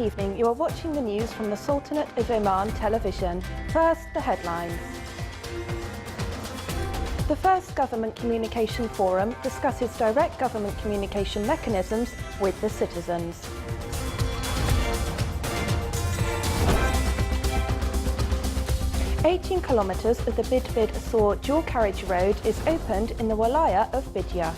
evening. You are watching the news from the Sultanate of Oman television. First, the headlines. The first Government Communication Forum discusses direct government communication mechanisms with the citizens. "18 kilometres of the Bid-Bid-Saw dual carriage road is opened in the Walaya of Bidya.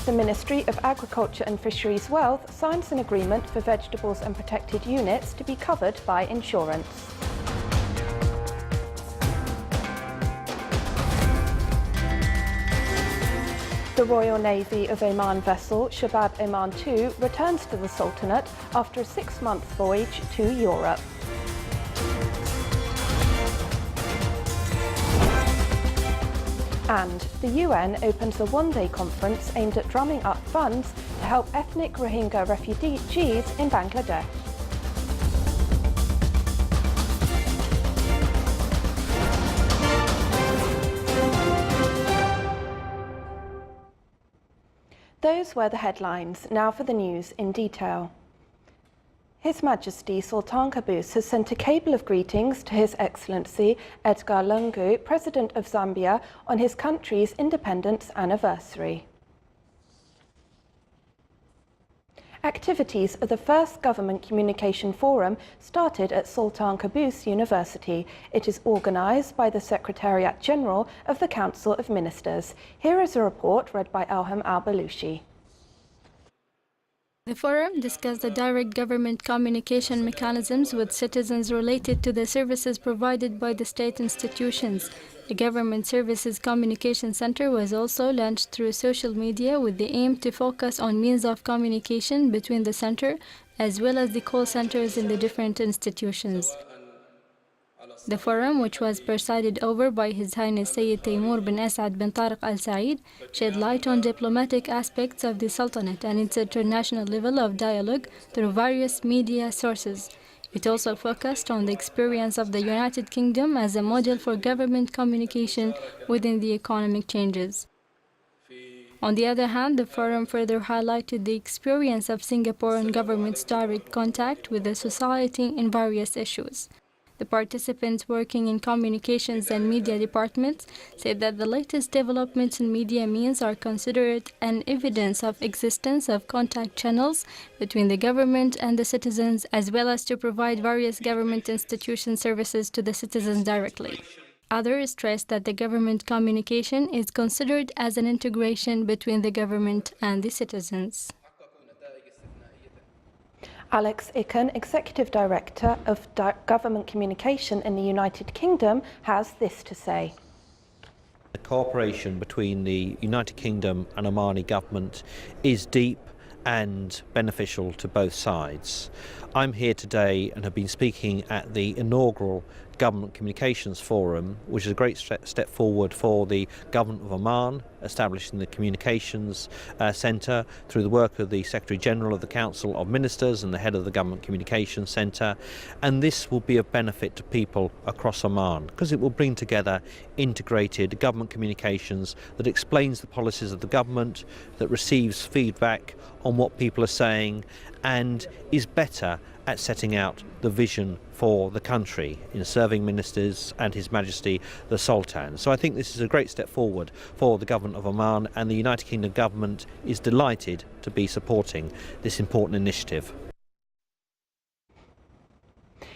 The Ministry of Agriculture and Fisheries Wealth signs an agreement for vegetables and protected units to be covered by insurance. The Royal Navy of Oman vessel Shabab Oman 2 returns to the Sultanate after a 6-month voyage to Europe. And the UN opens a one-day conference aimed at drumming up funds to help ethnic Rohingya refugees in Bangladesh. Those were the headlines. Now for the news in detail. His Majesty Sultan Qaboos has sent a cable of greetings to His Excellency Edgar Lungu, President of Zambia, on his country's independence anniversary. Activities of the first Government Communication Forum started at Sultan Qaboos University. It is organised by the Secretariat General of the Council of Ministers. Here is a report read by Elham Al-Balushi. The forum discussed the direct government communication mechanisms with citizens related to the services provided by the state institutions. The Government Services Communication Center was also launched through social media with the aim to focus on means of communication between the center as well as the call centers in the different institutions. The forum, which was presided over by His Highness Sayyid Taimur bin Asad bin Tariq Al Said, shed light on diplomatic aspects of the Sultanate and its international level of dialogue through various media sources. It also focused on the experience of the United Kingdom as a model for government communication within the economic changes. On the other hand, the forum further highlighted the experience of Singaporean government's direct contact with the society in various issues. The participants working in communications and media departments said that the latest developments in media means are considered an evidence of existence of contact channels between the government and the citizens, as well as to provide various government institution services to the citizens directly. Others stressed that the government communication is considered as an integration between the government and the citizens. Alex Icken, Executive Director of Government Communication in the United Kingdom, has this to say. The cooperation between the United Kingdom and Omani government is deep and beneficial to both sides. I'm here today and have been speaking at the inaugural Government Communications Forum, which is a great step forward for the Government of Oman, establishing the Communications Centre through the work of the Secretary General of the Council of Ministers and the head of the Government Communications Centre. And this will be of benefit to people across Oman because it will bring together integrated government communications that explains the policies of the government, that receives feedback on what people are saying, and is better at setting out the vision for the country in serving ministers and His Majesty the Sultan. So I think this is a great step forward for the Government of Oman, and the United Kingdom government is delighted to be supporting this important initiative.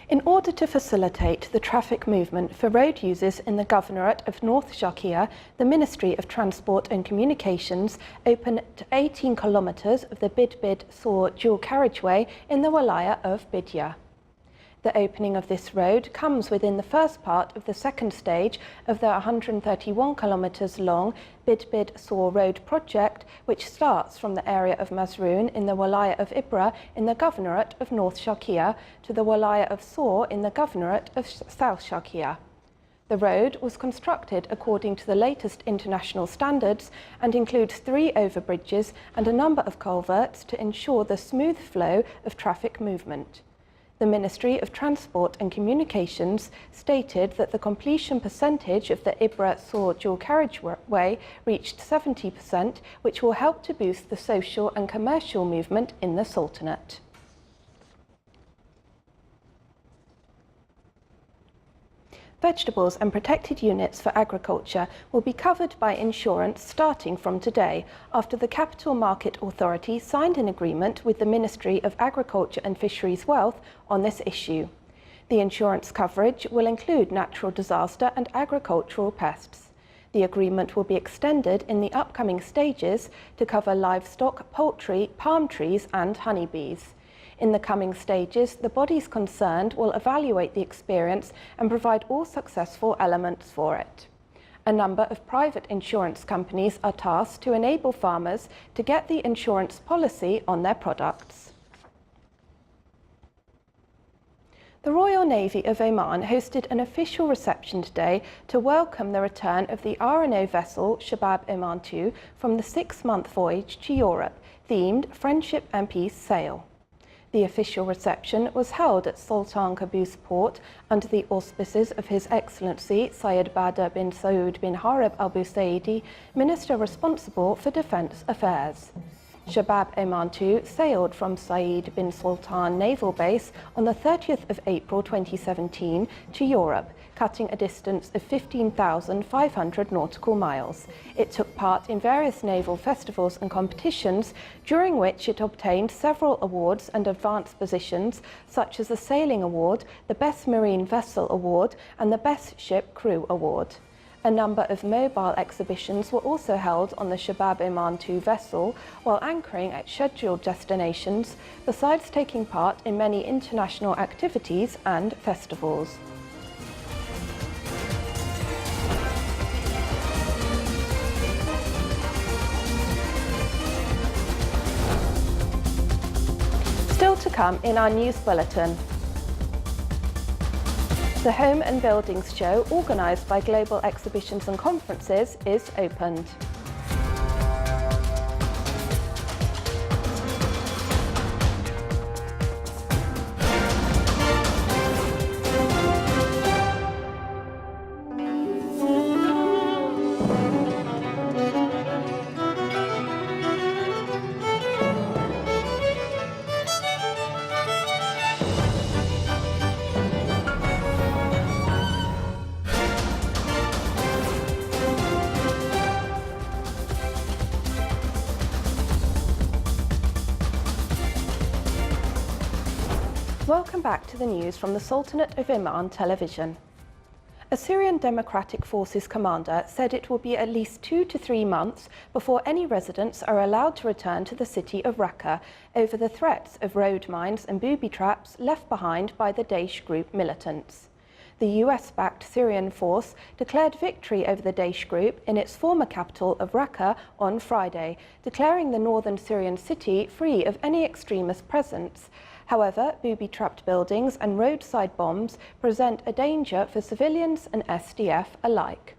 In order to facilitate the traffic movement for road users in the Governorate of North Shakir, the Ministry of Transport and Communications opened 18 kilometres of the Bid-Bid-Saw dual carriageway in the Walaya of Bidya. The opening of this road comes within the first part of the second stage of the 131 kilometres long Bid-Bid-Saw road project, which starts from the area of Mazroon in the Walaya of Ibra in the Governorate of North Shakir to the Walaya of Saw in the Governorate of South Shakir. The road was constructed according to the latest international standards and includes 3 overbridges and a number of culverts to ensure the smooth flow of traffic movement. The Ministry of Transport and Communications stated that the completion percentage of the Ibra-Soor dual carriageway reached 70%, which will help to boost the social and commercial movement in the Sultanate. Vegetables and protected units for agriculture will be covered by insurance starting from today, after the Capital Market Authority signed an agreement with the Ministry of Agriculture and Fisheries Wealth on this issue. The insurance coverage will include natural disaster and agricultural pests. The agreement will be extended in the upcoming stages to cover livestock, poultry, palm trees and honeybees. In the coming stages, the bodies concerned will evaluate the experience and provide all successful elements for it. A number of private insurance companies are tasked to enable farmers to get the insurance policy on their products. The Royal Navy of Oman hosted an official reception today to welcome the return of the R&O vessel Shabab Oman II from the 6-month voyage to Europe, themed Friendship and Peace Sail. The official reception was held at Sultan Qaboos Port under the auspices of His Excellency Syed Badr bin Saud bin Harib Al Busaidi, Minister responsible for Defence Affairs. Shabab Oman II sailed from Saeed bin Sultan Naval Base on the 30th of April 2017 to Europe, cutting a distance of 15,500 nautical miles. It took part in various naval festivals and competitions, during which it obtained several awards and advanced positions, such as the Sailing Award, the Best Marine Vessel Award, and the Best Ship Crew Award. A number of mobile exhibitions were also held on the Shabab Oman II vessel while anchoring at scheduled destinations, besides taking part in many international activities and festivals. Still to come in our news bulletin. The Home and Buildings Show, organised by Global Exhibitions and Conferences, is opened. Welcome back to the news from the Sultanate of Oman television. A Syrian Democratic Forces commander said it will be at least 2 to 3 months before any residents are allowed to return to the city of Raqqa over the threats of road mines and booby traps left behind by the Daesh group militants. The US-backed Syrian force declared victory over the Daesh group in its former capital of Raqqa on Friday, declaring the northern Syrian city free of any extremist presence. However, booby-trapped buildings and roadside bombs present a danger for civilians and SDF alike.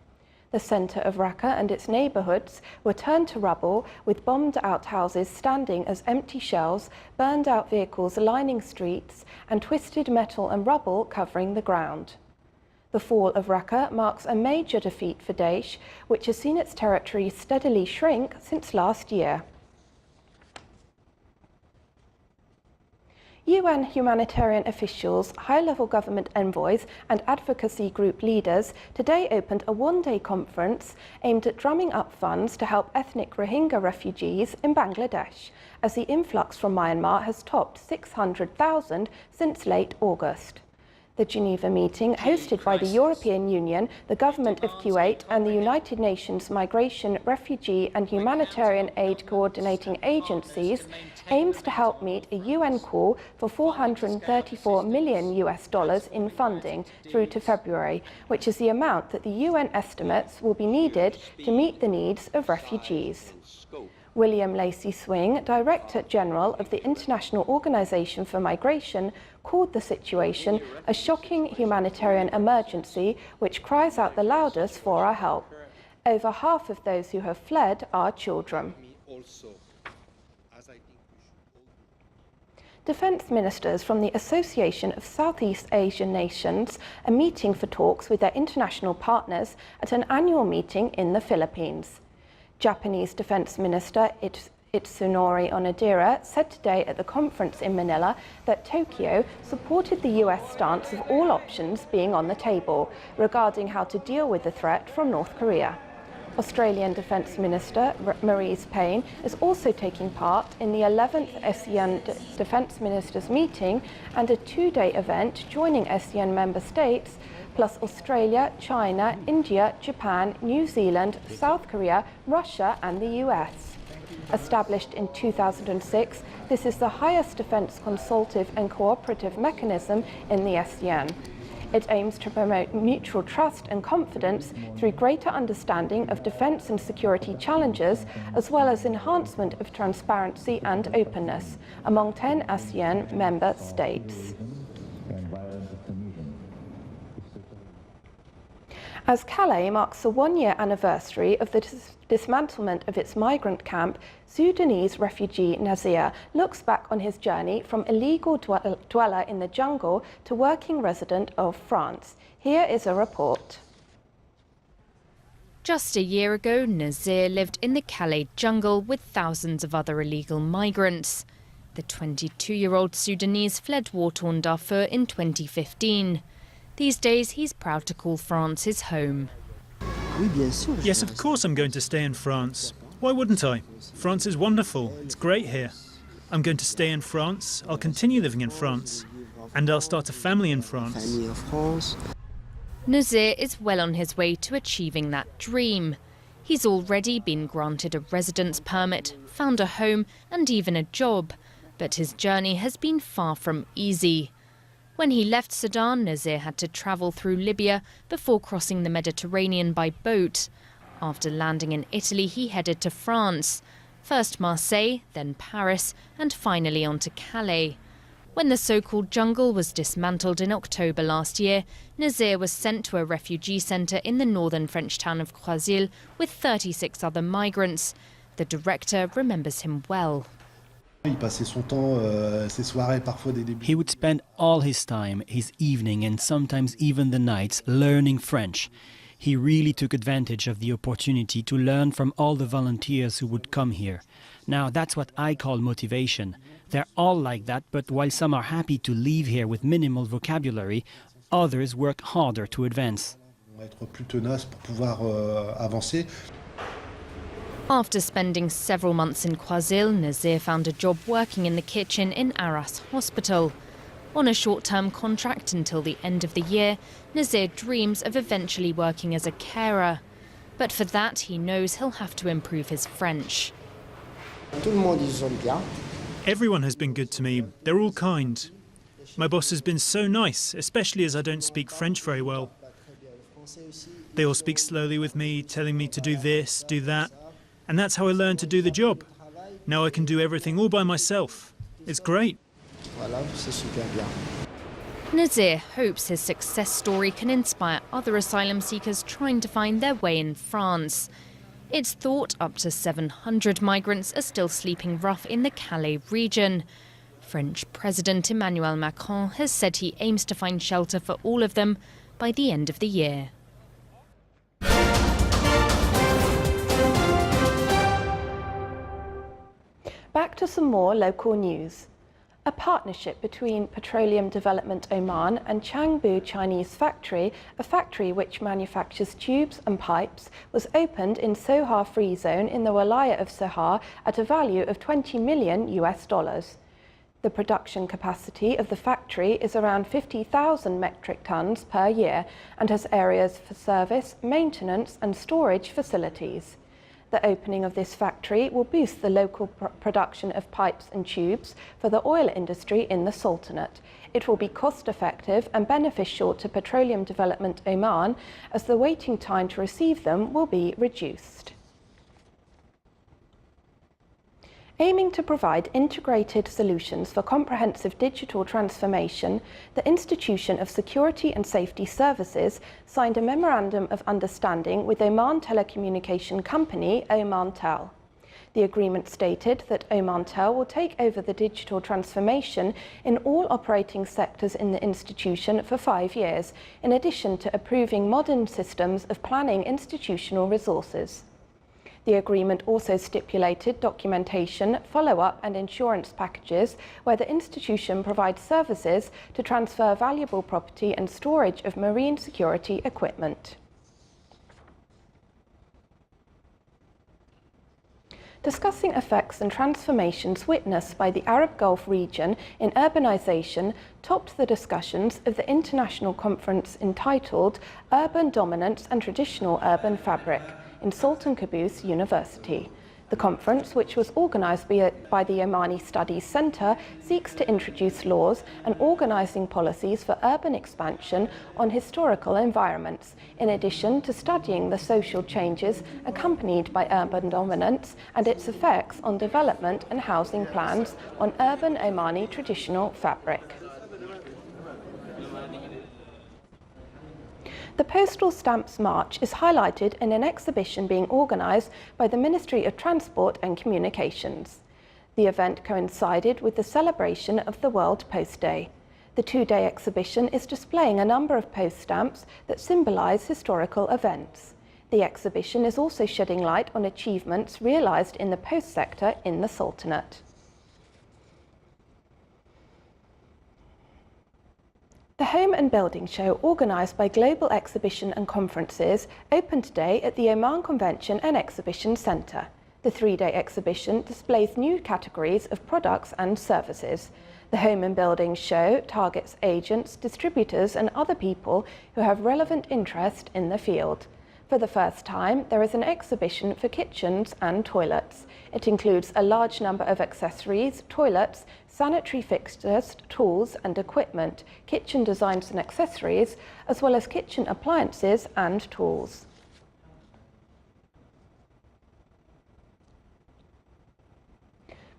The centre of Raqqa and its neighbourhoods were turned to rubble, with bombed-out houses standing as empty shells, burned-out vehicles lining streets, and twisted metal and rubble covering the ground. The fall of Raqqa marks a major defeat for Daesh, which has seen its territory steadily shrink since last year. UN humanitarian officials, high-level government envoys and advocacy group leaders today opened a one-day conference aimed at drumming up funds to help ethnic Rohingya refugees in Bangladesh, as the influx from Myanmar has topped 600,000 since late August. The Geneva meeting, hosted by the European Union, the Government of Kuwait and the United Nations Migration, Refugee and Humanitarian Aid Coordinating Agencies, aims to help meet a UN call for $434 million in funding through to February, which is the amount that the UN estimates will be needed to meet the needs of refugees. William Lacey Swing, Director General of the International Organization for Migration, called the situation a shocking humanitarian emergency which cries out the loudest for our help. Over half of those who have fled are children. Defence ministers from the Association of Southeast Asian Nations are meeting for talks with their international partners at an annual meeting in the Philippines. Japanese Defence Minister Itsunori Onodera said today at the conference in Manila that Tokyo supported the US stance of all options being on the table regarding how to deal with the threat from North Korea. Australian Defence Minister Marise Payne is also taking part in the 11th ASEAN Defence Ministers meeting and a two-day event joining ASEAN member states, plus Australia, China, India, Japan, New Zealand, South Korea, Russia and the US. Established in 2006, this is the highest defence consultative and cooperative mechanism in the ASEAN. It aims to promote mutual trust and confidence through greater understanding of defence and security challenges, as well as enhancement of transparency and openness among 10 ASEAN member states. As Calais marks the one-year anniversary of the dismantlement of its migrant camp, Sudanese refugee Nazir looks back on his journey from illegal dweller in the jungle to working resident of France. Here is a report. Just a year ago, Nazir lived in the Calais jungle with thousands of other illegal migrants. The 22-year-old Sudanese fled war-torn Darfur in 2015. These days, he's proud to call France his home. Yes, of course I'm going to stay in France. Why wouldn't I? France is wonderful. It's great here. I'm going to stay in France. I'll continue living in France. And I'll start a family in France. Nazir is well on his way to achieving that dream. He's already been granted a residence permit, found a home and even a job. But his journey has been far from easy. When he left Sudan, Nazir had to travel through Libya before crossing the Mediterranean by boat. After landing in Italy, he headed to France. First Marseille, then Paris, and finally on to Calais. When the so-called jungle was dismantled in October last year, Nazir was sent to a refugee centre in the northern French town of Croisilles with 36 other migrants. The director remembers him well. He would spend all his time, his evening and sometimes even the nights, learning French. He really took advantage of the opportunity to learn from all the volunteers who would come here. Now that's what I call motivation. They're all like that, but while some are happy to leave here with minimal vocabulary, others work harder to advance. After spending several months in Croisilles, Nazir found a job working in the kitchen in Arras Hospital. On a short-term contract until the end of the year, Nazir dreams of eventually working as a carer. But for that, he knows he'll have to improve his French. Everyone has been good to me. They're all kind. My boss has been so nice, especially as I don't speak French very well. They all speak slowly with me, telling me to do this, do that. And that's how I learned to do the job. Now I can do everything all by myself. It's great. Nazir hopes his success story can inspire other asylum seekers trying to find their way in France. It's thought up to 700 migrants are still sleeping rough in the Calais region. French President Emmanuel Macron has said he aims to find shelter for all of them by the end of the year. Back to some more local news. A partnership between Petroleum Development Oman and Changbu Chinese Factory, a factory which manufactures tubes and pipes, was opened in Sohar Free Zone in the Wilayah of Sohar at a value of $20 million. The production capacity of the factory is around 50,000 metric tons per year and has areas for service, maintenance and storage facilities. The opening of this factory will boost the local production of pipes and tubes for the oil industry in the Sultanate. It will be cost-effective and beneficial to Petroleum Development Oman as the waiting time to receive them will be reduced. Aiming to provide integrated solutions for comprehensive digital transformation, the Institution of Security and Safety Services signed a Memorandum of Understanding with Oman telecommunication company Omantel. The agreement stated that Omantel will take over the digital transformation in all operating sectors in the institution for 5 years, in addition to approving modern systems of planning institutional resources. The agreement also stipulated documentation, follow-up and insurance packages where the institution provides services to transfer valuable property and storage of marine security equipment. Discussing effects and transformations witnessed by the Arab Gulf region in urbanisation topped the discussions of the international conference entitled Urban Dominance and Traditional Urban Fabric in Sultan Qaboos University. The conference, which was organised by the Omani Studies Centre, seeks to introduce laws and organising policies for urban expansion on historical environments, in addition to studying the social changes accompanied by urban dominance and its effects on development and housing plans on urban Omani traditional fabric. The Postal Stamps March is highlighted in an exhibition being organised by the Ministry of Transport and Communications. The event coincided with the celebration of the World Post Day. The 2-day exhibition is displaying a number of post stamps that symbolise historical events. The exhibition is also shedding light on achievements realised in the post sector in the Sultanate. The Home and Building Show, organised by Global Exhibition and Conferences, opened today at the Oman Convention and Exhibition Centre. The 3-day exhibition displays new categories of products and services. The Home and Building Show targets agents, distributors and other people who have relevant interest in the field. For the first time, there is an exhibition for kitchens and toilets. It includes a large number of accessories, toilets, sanitary fixtures, tools and equipment, kitchen designs and accessories, as well as kitchen appliances and tools.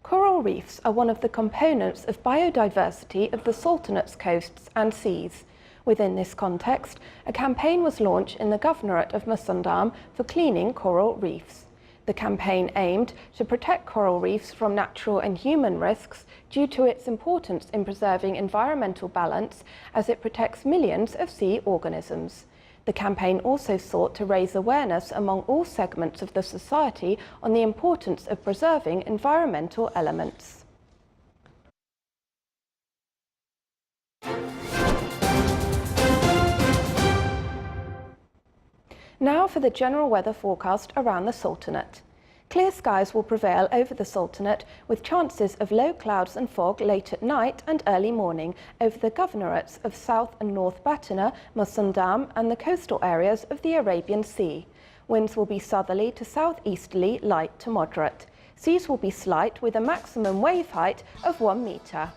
Coral reefs are one of the components of biodiversity of the Sultanate's coasts and seas. Within this context, a campaign was launched in the Governorate of Musandam for cleaning coral reefs. The campaign aimed to protect coral reefs from natural and human risks due to its importance in preserving environmental balance as it protects millions of sea organisms. The campaign also sought to raise awareness among all segments of the society on the importance of preserving environmental elements. Now for the general weather forecast around the Sultanate. Clear skies will prevail over the Sultanate with chances of low clouds and fog late at night and early morning over the governorates of South and North Batna, Musandam and the coastal areas of the Arabian Sea. Winds will be southerly to southeasterly, light to moderate. Seas will be slight with a maximum wave height of 1 metre.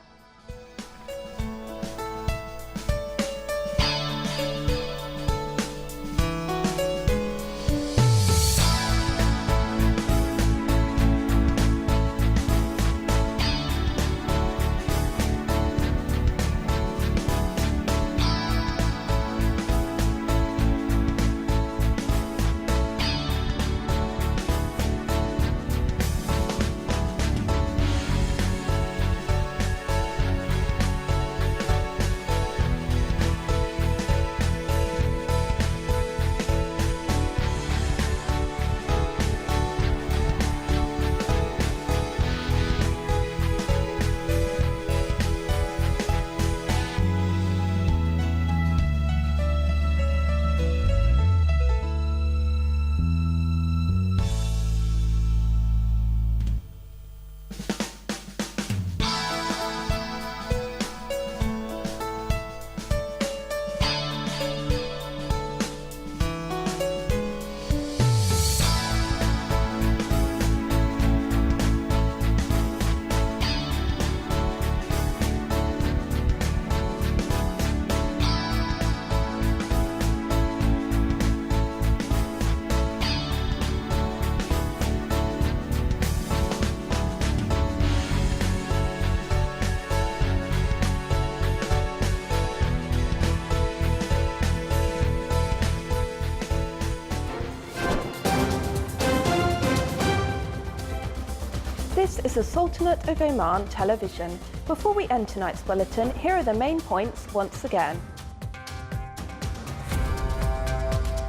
This is the Sultanate of Oman television. Before we end tonight's bulletin, here are the main points once again.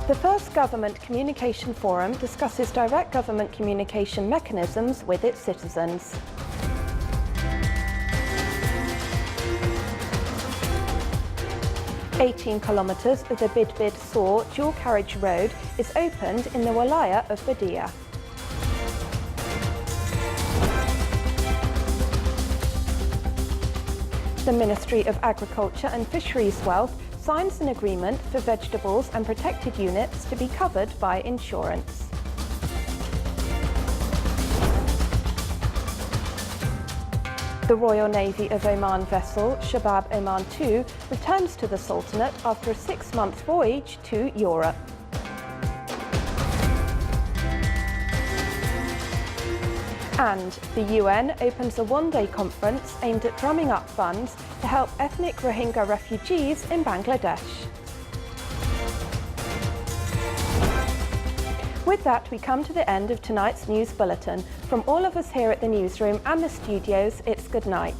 The first Government Communication Forum discusses direct government communication mechanisms with its citizens. "18 kilometres of the Bid-Bid-Saw dual carriage road is opened in the Walaya of Badia. The Ministry of Agriculture and Fisheries Wealth signs an agreement for vegetables and protected units to be covered by insurance. The Royal Navy of Oman vessel Shabab Oman II returns to the Sultanate after a 6-month voyage to Europe. And the UN opens a one-day conference aimed at drumming up funds to help ethnic Rohingya refugees in Bangladesh. With that, we come to the end of tonight's news bulletin. From all of us here at the newsroom and the studios, it's good night.